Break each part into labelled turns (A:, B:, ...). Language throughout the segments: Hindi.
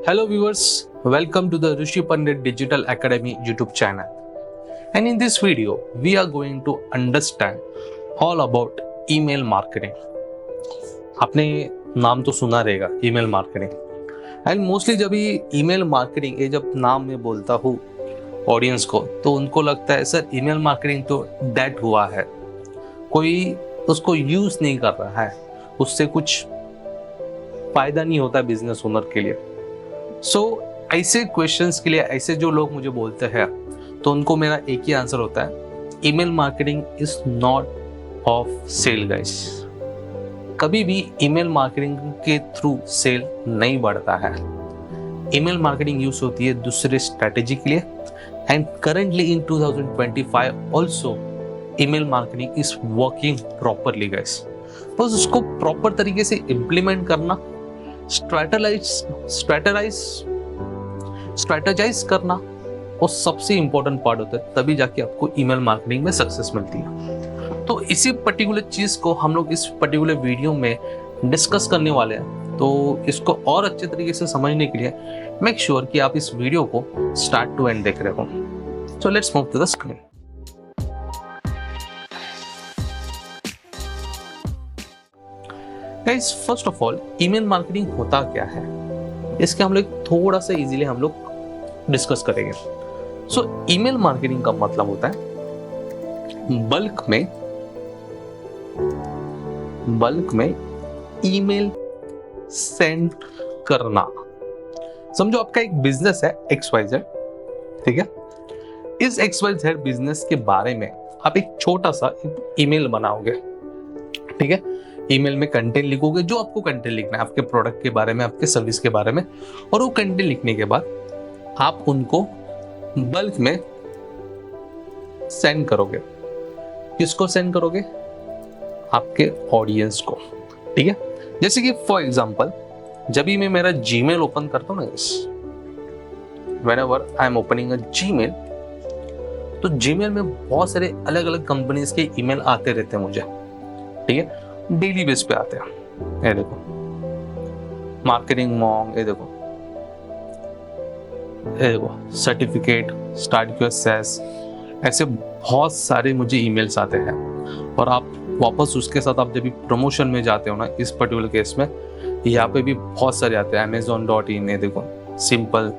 A: Hello viewers, welcome to the Rishi Pandit Digital Academy YouTube channel. And in this video, we are going to understand all about email marketing. आपने नाम तो सुना रहेगा ईमेल मार्केटिंग एंड मोस्टली जब ये ईमेल मार्केटिंग ये जब नाम में बोलता हूँ ऑडियंस को तो उनको लगता है सर ईमेल मार्केटिंग तो डेड हुआ है, कोई उसको यूज नहीं कर रहा है, उससे कुछ फायदा नहीं होता बिजनेस ओनर के लिए। ऐसे क्वेश्चंस के लिए ऐसे जो लोग मुझे बोलते हैं तो उनको मेरा एक ही आंसर होता है, email marketing is not of sale guys. कभी भी ईमेल मार्केटिंग के थ्रू सेल नहीं बढ़ता है। ईमेल मार्केटिंग यूज होती है दूसरे स्ट्रेटेजी के लिए and currently in 2025 also email marketing is working properly guys. बस उसको प्रॉपर तरीके से इम्प्लीमेंट करना, स्ट्रेटेजाइज करना वो सबसे इंपॉर्टेंट पार्ट होता है, तभी जाके आपको ईमेल मार्केटिंग में सक्सेस मिलती है। तो इसी पर्टिकुलर चीज को हम लोग इस पर्टिकुलर वीडियो में डिस्कस करने वाले हैं। तो इसको और अच्छे तरीके से समझने के लिए मेक श्योर कि आप इस वीडियो को स्टार्ट टू एंड देख रहे हो। So let's move to the screen. Guys, first of all email marketing होता क्या है, इसके हम लोग थोड़ा सा इजीली हम लोग डिस्कस करेंगे। सो ईमेल मार्केटिंग का मतलब होता है बल्क में ईमेल सेंड करना। समझो आपका एक बिजनेस है XYZ, ठीक है। इस XYZ बिजनेस के बारे में आप एक छोटा सा ईमेल बनाओगे, ठीक है। ईमेल में कंटेंट लिखोगे, जो आपको कंटेंट लिखना है आपके प्रोडक्ट के बारे में, आपके सर्विस के बारे में, और वो कंटेंट लिखने के बाद आप उनको बल्क में सेंड करोगे। किसको सेंड करोगे? आपके ऑडियंस को, ठीक है। जैसे कि फॉर एग्जांपल जब भी मैं मेरा जीमेल ओपन करता हूँ ना, whenever I am opening a Gmail, तो जीमेल में बहुत सारे अलग अलग कंपनीज के ईमेल आते रहते हैं मुझे, ठीक है। डेली बेस पे आते हैं। ये देखो मार्केटिंग मॉन्ग, ये देखो सर्टिफिकेट, स्टार्ट योर सेस, ऐसे बहुत सारे मुझे ईमेल्स आते हैं। और आप वापस उसके साथ आप जब भी प्रमोशन में जाते हो ना, इस पर्टिकुलर केस में यहाँ पे भी बहुत सारे आते हैं। Amazon.in, देखो सिंपल,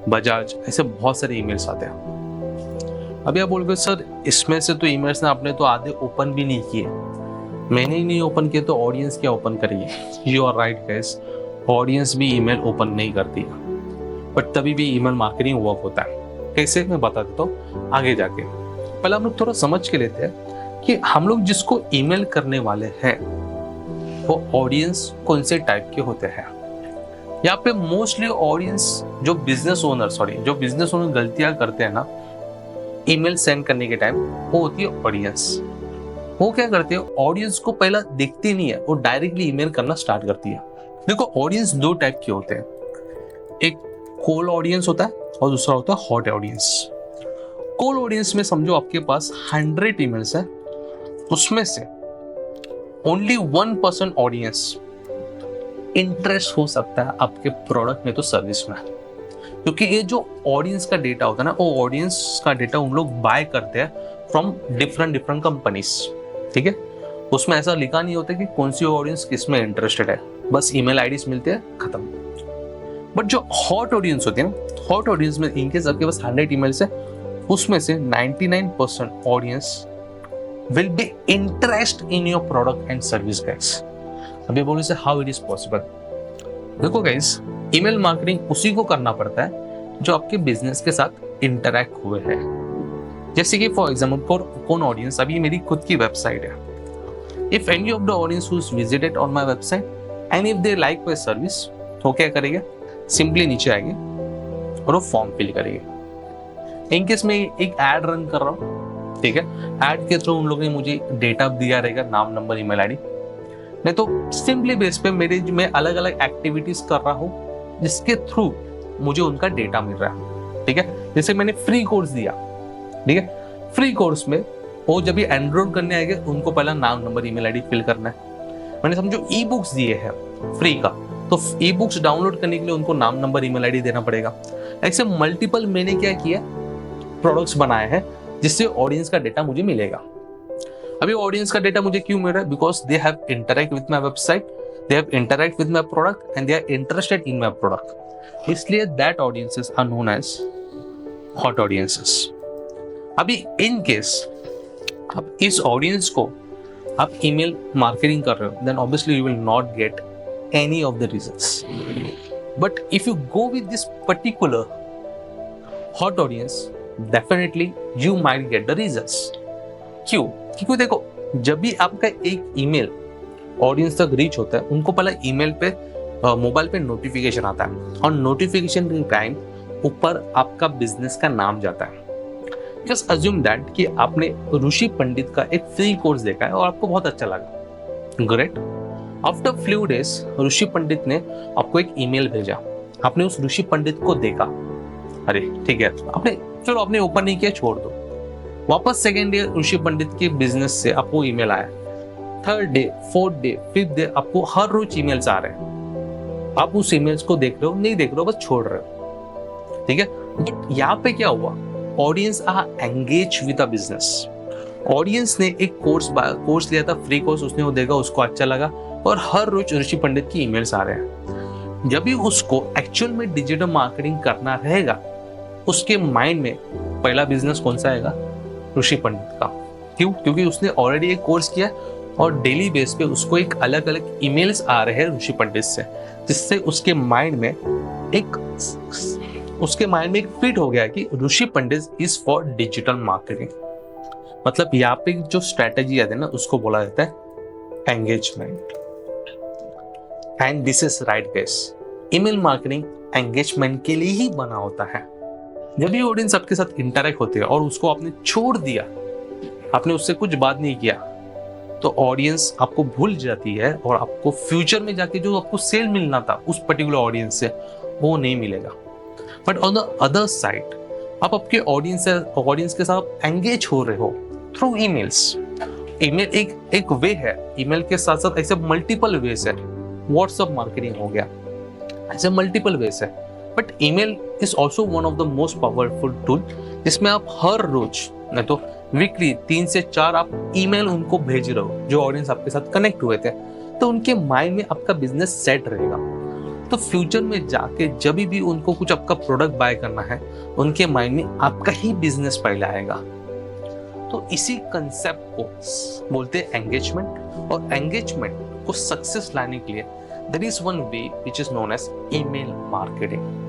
A: बजाज, ऐसे बहुत सारे ईमेल्स आते हैं। अभी आप बोलोगे सर इसमें से तो ईमेल्स ना आपने तो आधे ओपन भी नहीं किए। मैंने ही नहीं ओपन किया तो ऑडियंस क्या ओपन करिए? You are right guys, audience भी ईमेल ओपन नहीं करती है, बट तभी भी ईमेल मार्केटिंग वर्क होता है। कैसे, मैं बता देता हूँ आगे जाके। पहले हम लोग थोड़ा समझ के लेते हैं कि हम लोग जिसको ईमेल करने वाले हैं वो ऑडियंस कौन से टाइप के होते हैं। यहाँ पे मोस्टली ऑडियंस जो बिजनेस ओनर गलतियां करते हैं ना ईमेल सेंड करने के टाइम, वो होती है ऑडियंस। वो क्या करते हैं, ऑडियंस को पहला देखती नहीं है, वो डायरेक्टली ईमेल करना स्टार्ट करती है। देखो ऑडियंस दो टाइप के होते हैं, एक कोल्ड ऑडियंस होता है और दूसरा होता है हॉट ऑडियंस। कोल्ड ऑडियंस में समझो आपके पास 100 ईमेल्स है, उसमें से ओनली 1% ऑडियंस इंटरेस्ट हो सकता है आपके प्रोडक्ट में तो सर्विस में, क्योंकि ये जो ऑडियंस का डेटा होता है ना, वो ऑडियंस का डेटा उन लोग बाय करते हैं फ्रॉम डिफरेंट कंपनीज, ठीक है। उसमें ऐसा लिखा नहीं होता कि कौन सी ऑडियंस किस में इंटरेस्टेड है, बस ईमेल आईडीज मिलते हैं, खत्म। बट जो हॉट ऑडियंस होती है ना, हॉट ऑडियंस में इनकेस आपके पास 100 ईमेल्स है, उसमें से 99% audience will be interest in your product and service guys. अभी बोले से हाउ इट इज पॉसिबल। देखो गाइस, ईमेल मार्केटिंग उसी को करना पड़ता है जो आपके बिजनेस के साथ इंटरैक्ट हुए हैं। जैसे कि फॉर एग्जाम्पल कौन ऑडियंस, अभी मेरी खुद की वेबसाइट है। If any of the audience who visited on my website and if they like my service, तो क्या करेंगे, सिंपली नीचे आएंगे और वो फॉर्म फिल करेंगे। इनकेस मैं एक ऐड रन कर रहा हूँ, ठीक है, ऐड के थ्रू उन लोगों ने मुझे डेटा दिया रहेगा, नाम, नंबर, ईमेल आईडी। नहीं तो सिंपली बेस पे मैं अलग अलग एक्टिविटीज कर रहा हूँ जिसके थ्रू मुझे उनका डेटा मिल रहा है, ठीक है। जैसे मैंने फ्री कोर्स दिया, ठीक है, फ्री कोर्स में वो जब भी एनरोल करने आएंगे उनको पहला नाम, नंबर, ईमेल आईडी फिल करना है। मैंने समझो ई बुक्स दिए हैं फ्री का, तो ई बुक्स डाउनलोड करने के लिए उनको नाम, नंबर, ईमेल आईडी देना पड़ेगा। ऐसे मल्टीपल मैंने क्या किया, प्रोडक्ट्स बनाए हैं जिससे ऑडियंस का डेटा मुझे मिलेगा। अभी ऑडियंस का डेटा मुझे क्यों मिल रहा है? Because they have interact with my website, they have interact with my product and they are interested in my product. इसलिए that audiences are known as hot audiences. अभी इन केस आप इस ऑडियंस को आप ईमेल मार्केटिंग कर रहे हो, then obviously you will not get any of the results. But if you go with this particular hot audience, definitely you might get the results. क्यों? क्योंकि देखो, जब भी आपका एक ईमेल ऑडियंस तक रीच होता है, उनको पहले ईमेल पे मोबाइल पे नोटिफिकेशन आता है और नोटिफिकेशन के टाइम ऊपर आपका बिजनेस का नाम जाता है। जस्ट अज्यूम दैट कि आपने ऋषि पंडित का एक फ्री कोर्स देखा है और आपको बहुत अच्छा लगा। ग्रेट। आफ्टर फ्यू डेज ऋषि पंडित ने आपको एक ईमेल भेजा, आपने उस ऋषि पंडित को देखा, अरे ठीक है, आपने ओपन नहीं किया, छोड़ दो। वापस सेकेंड डे ऋषि पंडित के बिजनेस से आपको ईमेल आया, third day, fourth day, fifth day, आपको हर रोज ईमेल्स आ रहे हैं। आप उस ईमेल्स को देख रहे हो, नहीं देख रहे हो, बस छोड़ रहे हो, ठीक है। बट यहाँ पे क्या हुआ, audience are engage with a business. Audience ने एक कोर्स लिया था, फ्री कोर्स, उसने वो देखा, उसको अच्छा लगा और हर रोज ऋषि पंडित की ईमेल्स आ रहे हैं। जब भी उसको एक्चुअल में डिजिटल मार्केटिंग करना रहेगा, उसके माइंड में पहला बिजनेस कौन सा आएगा? ऋषि पंडित का। क्यों? क्योंकि उसने ऑलरेडी एक कोर्स किया और डेली बेस पे उसको एक अलग अलग ईमेल्स आ रहे हैं ऋषि पंडित से, जिससे उसके माइंड में एक फिट हो गया कि ऋषि पंडित इज फॉर डिजिटल मार्केटिंग। मतलब यहाँ पे जो स्ट्रेटेजी आती है ना, उसको बोला जाता है engagement. And this is right guys, email marketing engagement के लिए ही बना होता है। जब भी ऑडियंस आपके साथ इंटरेक्ट होती है और उसको आपने छोड़ दिया, आपने उससे कुछ बात नहीं किया, तो ऑडियंस आपको भूल जाती है और आपको फ्यूचर में जाके जो आपको सेल मिलना था उस पर्टिकुलर ऑडियंस से, वो नहीं मिलेगा। But on the other side, आप आपके ऑडियंस के साथ एंगेज हो रहे हो थ्रू ईमेल्स। ईमेल एक वे है, ईमेल के साथ साथ ऐसे मल्टीपल वेज है। व्हाट्सएप मार्केटिंग हो गया, ऐसे मल्टीपल वेज है। But email is also one of the most powerful tool, जिसमें आप हर रोज नहीं तो वीकली 3 से 4 आप ईमेल उनको भेज रहे हो, जो ऑडियंस आपके साथ कनेक्ट हुए थे, तो उनके माइंड में आपका बिजनेस सेट रहेगा। तो फ्यूचर में जाके जब भी उनको कुछ आपका प्रोडक्ट बाय करना है, उनके माइंड में आपका ही बिजनेस पहले आएगा। तो इसी कंसेप्ट को बोलते हैं एंगेजमेंट। और एंगेजमेंट को सक्सेस लाने के लिए there is one way which is known as email marketing.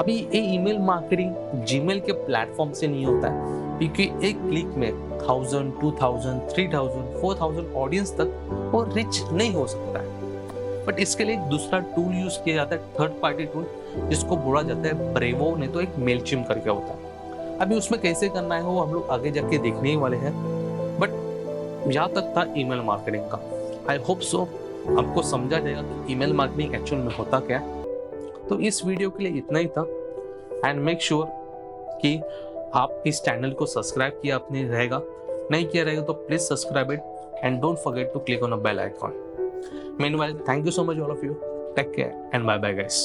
A: अभी ये ईमेल मार्केटिंग जीमेल के प्लेटफॉर्म से नहीं होता है, क्योंकि एक क्लिक में 1000, 2000, 3000, 4000 ऑडियंस तक वो रिच नहीं हो सकता है। बट इसके लिए एक दूसरा टूल यूज किया जाता है, थर्ड पार्टी टूल, जिसको बोला जाता है ब्रेवो, नहीं तो एक मेलचिम करके होता है। अभी उसमें कैसे करना है वो हम लोग आगे जाके देखने ही वाले हैं। बट यहाँ तक था ईमेल मार्केटिंग का। आई होप सो आपको समझा जाएगा कि ईमेल मार्केटिंग एक्चुअल में होता क्या है। तो इस वीडियो के लिए इतना ही था। एंड मेक श्योर कि आप इस चैनल को सब्सक्राइब किया आपने रहेगा, नहीं किया रहेगा तो please subscribe it and don't forget to click on a bell icon. Meanwhile, thank you so much all of you. Take care and bye bye guys.